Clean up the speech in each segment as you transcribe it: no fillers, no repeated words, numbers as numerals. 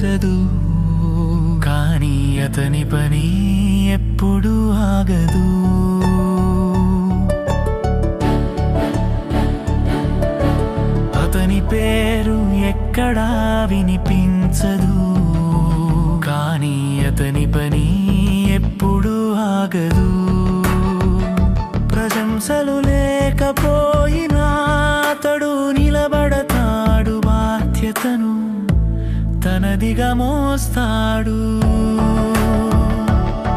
వినిపించదు, కానీ అతని పని ఎప్పుడూ ఆగదు. అతని పేరు ఎక్కడా వినిపించదు, కానీ అతని పని ఎప్పుడూ ఆగదు. ప్రశంసలు లేకపోయినా అతడు నిలబడతాడు, బాధ్యతను తనదిగా మోస్తాడు.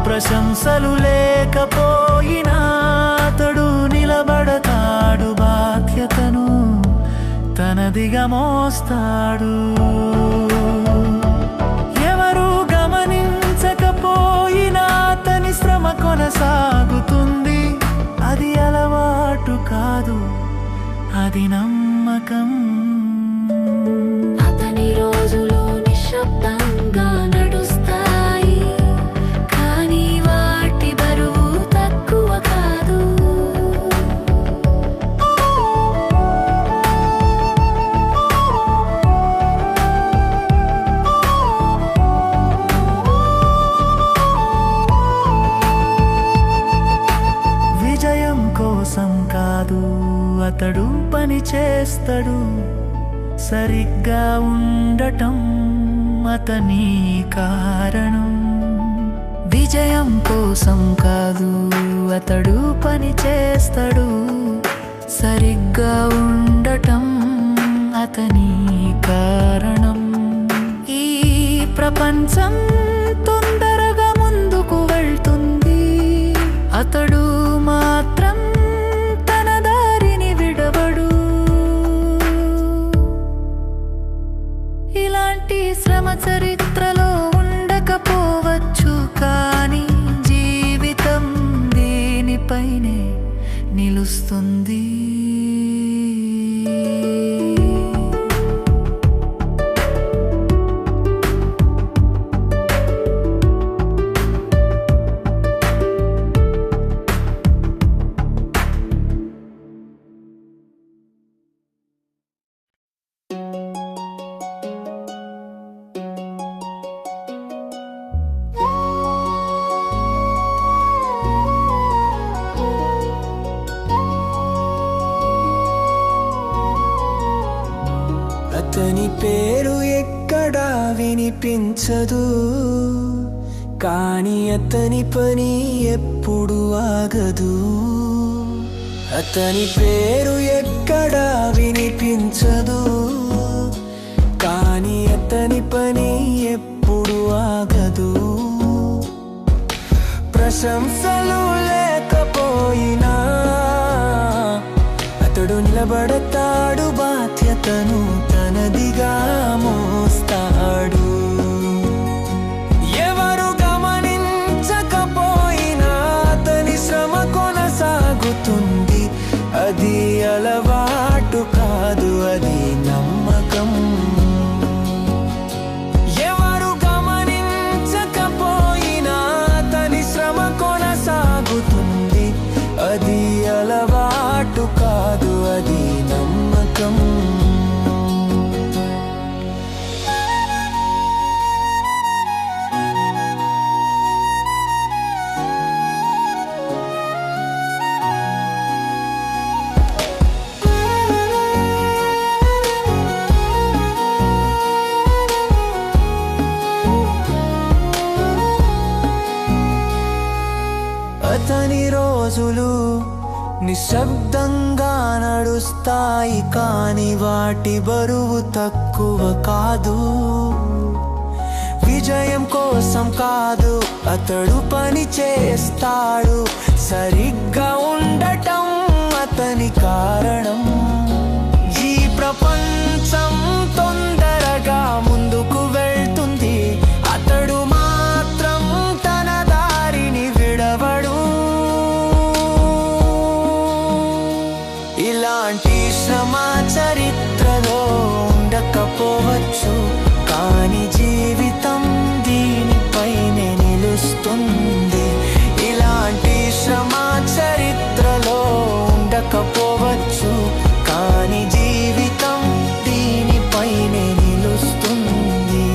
ప్రశంసలు లేకపోయినా అతడు నిలబడతాడు, బాధ్యతను తనదిగా మోస్తాడు. ఎవరు గమనించకపోయినా అతని శ్రమ కొనసాగుతుంది. అది అలవాటు కాదు, అది నమ్మకం. అతని రోజులు నిశ్శబ్దంగా నడుస్తాయి, కానీ వాటి బరువు తక్కువ కాదు. విజయం కోసం కాదు అతడు పని చేస్తాడు, సరిగ్గా ఉండటం అతని కారణం. విజయం కోసం కాదు అతడు పని చేస్తాడు, సరిగ్గా ఉండటం అతని కారణం. ఈ ప్రపంచం తొందరగా ముందుకు వెళ్తుంది, అతడు మాత్రం తన దారిని విడవడు. ఇలాంటి శ్రమ చరిత్రలో ఉండకపోవచ్చు, కానీ జీవితం దీనిపైనే నిలుస్తుంది. అతని పేరు ఎక్కడా వినిపించదు, కానీ అతని పని ఎప్పుడు ఆగదు. అతని పేరు ఎక్కడా వినిపించదు, కానీ అతని పని ఎప్పుడు ఆగదు. ప్రశంసలు లేకపోయినా అతడు నిలబడతాడు, బాధ్యతను తనదిగా మోస్తాడు. ఎవరు గమనించకపోయినా అతని శ్రమ కొనసాగుతుంది. అది అలవాటు కాదు, అది నమ్మకం. ఎవరు గమనించకపోయినా అతని శ్రమ కొనసాగుతుంది. అది అలవాటు కాదు, అది నమ్మకం. అతని రోజులు నిశ్శబ్దంగా నడుస్తాయి, కానీ వాటి బరువు తక్కువ కాదు. విజయం కోసం కాదు అతడు పని చేస్తాడు, సరిగ్గా ఉండటం అతని కారణం. ఈ ప్రపంచం తొందరగా ముందుకు వెళ్తుంది, అతడు మాత్రం తన దారిని విడవడు. ఇలాంటి శ్రమ చరిత్రలో ఉండకపోవచ్చు, కానీ జీవితం దీనిపైనే నిలుస్తుంది. ఇలాంటి శ్రమ చరిత్రలో ఉండకపోవచ్చు, కానీ జీవితం దీనిపైనే నిలుస్తుంది.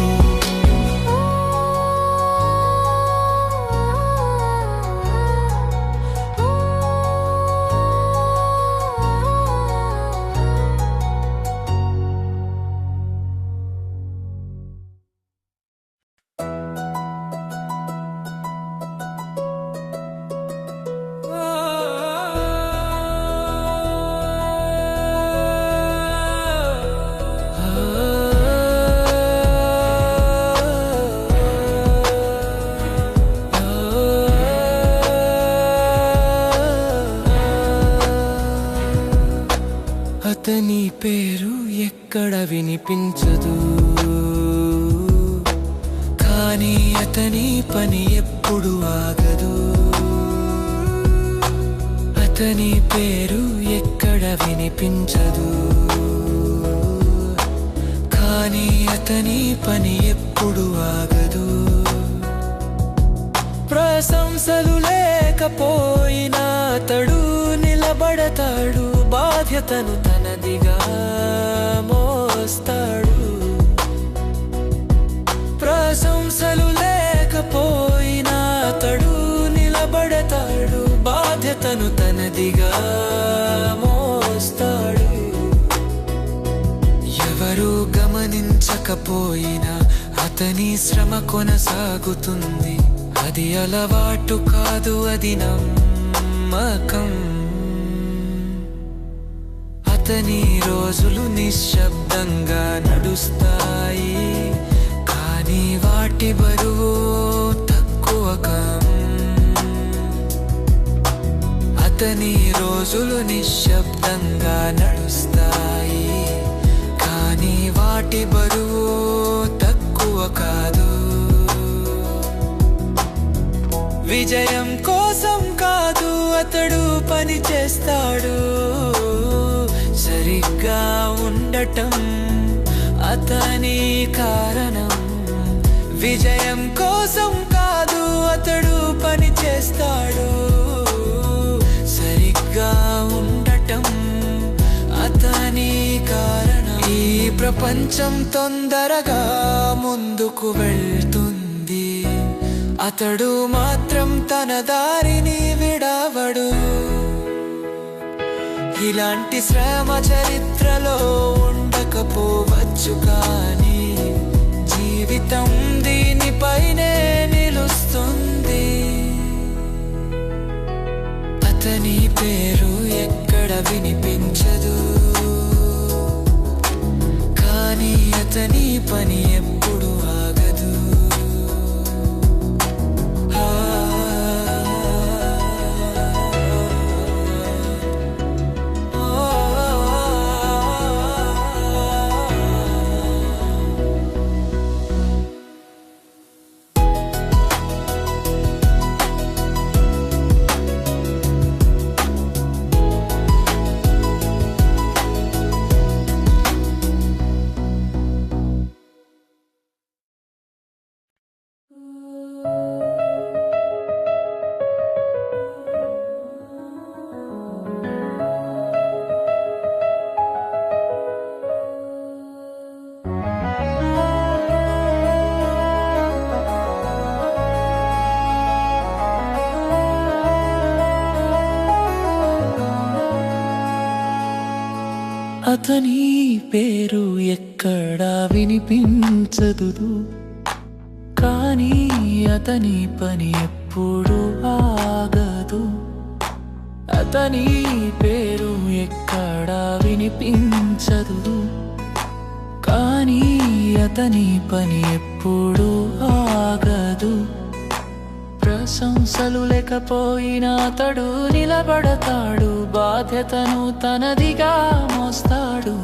అతని పేరు ఎక్కడ వినిపించదు, కానీ అతని పని ఎప్పుడు ఆగదు. అతని పేరు ఎక్కడ వినిపించదు, కానీ అతని పని ఎప్పుడు ఆగదు. ప్రశంసలు లేకపోయినా అతడు నిలబడతాడు, బాధ్యతను తనదిగా మోస్తాడు. ప్రశంసలు లేకపోయినా అతడు నిలబడతాడు, బాధ్యతను తనదిగా మోస్తాడు. ఎవరు గమనించకపోయినా అతని శ్రమ కొనసాగుతుంది. అది అలవాటు కాదు, అది నమ్మకం. అతని రోజులు నిశ్శబ్దంగా నడుస్తాయి, కానీ వాటి బరువు తక్కువ అతని రోజులు నిశ్శబ్దంగా నడుస్తాయి, కానీ వాటి బరువు తక్కువ కాదు. విజయం కోసం కాదు అతడు పని చేస్తాడు, సరిగ్గా ఉండటం అతని కారణం. విజయం కోసం కాదు అతడు పని చేస్తాడు, సరిగ్గా ఉండటం అతని కారణం. ఈ ప్రపంచం తొందరగా ముందుకు వెళ్తుంది, అతడు మాత్రం తన దారిని విడవడు. ఇలాంటి శ్రమ చరిత్రలో ఉండకపోవచ్చు, కానీ జీవితం దీనిపైనే నిలుస్తుంది. అతని పేరు ఎక్కడ వినిపించదు, కానీ అతని పని ఎప్పుడు ఆగదు. అతని పేరు ఎక్కడా వినిపించదు, కానీ అతని పని ఎప్పుడు ఆగదు. అతని పేరు ఎక్కడా వినిపించదు, కానీ అతని పని ఎప్పుడు ఆగదు. ప్రశంసలు లేకపోయినా అతడు నిలబడతాడు, బాధ్యతను తనదిగా మోస్తాడు.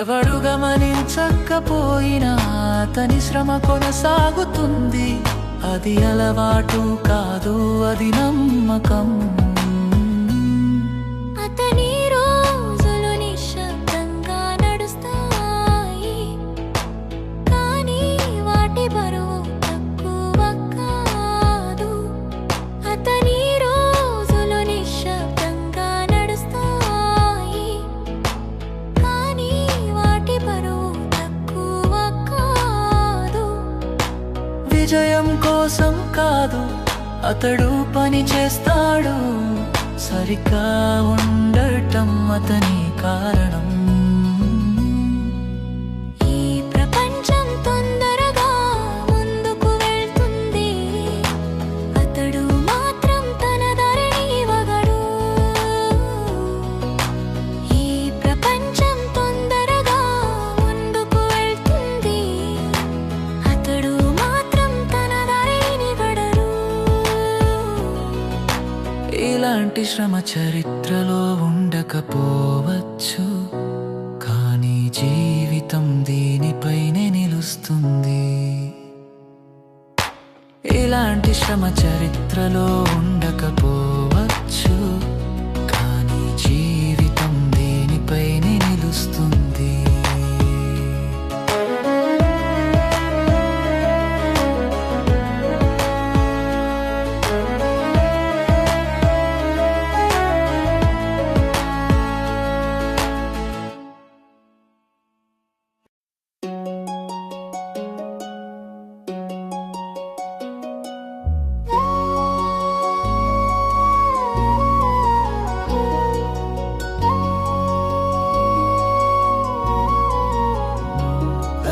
ఎవడు గమనించకపోయినా అతని శ్రమ కొనసాగుతుంది. అది అలవాటు కాదు, అది నమ్మకం. అతని రోజులు నిశ్శబ్దంగా నడుస్తాయి, కానీ వాటి బరువు తక్కువ కాదు. అతని రోజులు నిశ్శబ్దంగా నడుస్తాయి, కానీ వాటి బరువు తక్కువ కాదు. విజయం కోసం కాదు అతడు పని చేస్తాడు, సరిగ్గా ఉండటం అతని కారణం. ఈ ప్రపంచం తొందరగా ముందుకు వెళ్తుంది, అతడు మాత్రం తన దారిని ఇవ్వగడు. ఈ ప్రపంచం తొందరగా ముందుకు వెళ్తుంది, అతడు మాత్రం తన దారిని ఇవ్వగడు. ఇలాంటి ఇలాంటి శ్రమ చరిత్రలో ఉండకపోవచ్చు, కానీ జీవితం దీనిపైనే నిలుస్తుంది. ఇలాంటి శ్రమ చరిత్రలో ఉండకపోవచ్చు, కానీ జీవితం దీనిపైనే నిలుస్తుంది.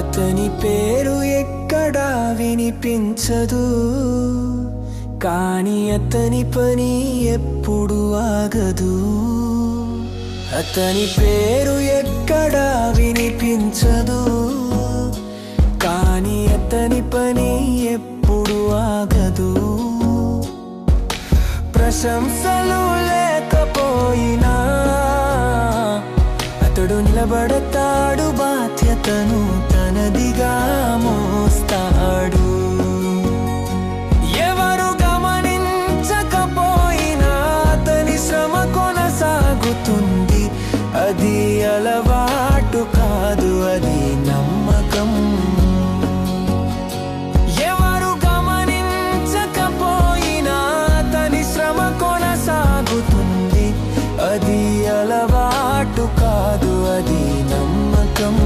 అతని పేరు ఎక్కడా వినిపించదు, కానీ అతని పని ఎప్పుడు ఆగదు. అతని పేరు ఎక్కడా వినిపించదు, కానీ అతని పని ఎప్పుడు ఆగదు. ప్రశంసలు లేకపోయినా అతడు నిలబడతాడు, బాధ్యతను తనదిగా మోస్తాడు. ఎవరు గమనించకపోయినా అతని శ్రమ కొనసాగుతుంది. అది అలవాటు కాదు, అది నమ్మకం. ఎవరు గమనించకపోయినా అతని శ్రమ కొనసాగుతుంది. అది అలవాటు కాదు, అది నమ్మకం.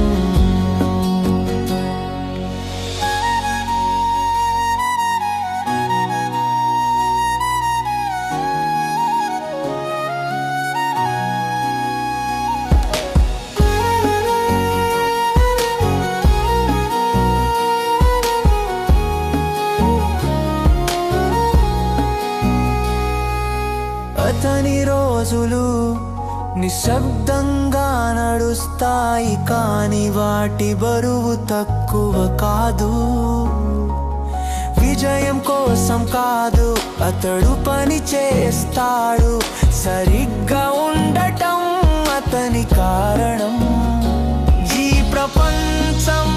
అతని రోజులు నిశ్శబ్దంగా నడుస్తాయి, కానీ వాటి బరువు తక్కువ కాదు. విజయం కోసం కాదు, అతడు పని చేస్తాడు. సరిగ్గా ఉండటం అతని కారణం. ఈ ప్రపంచం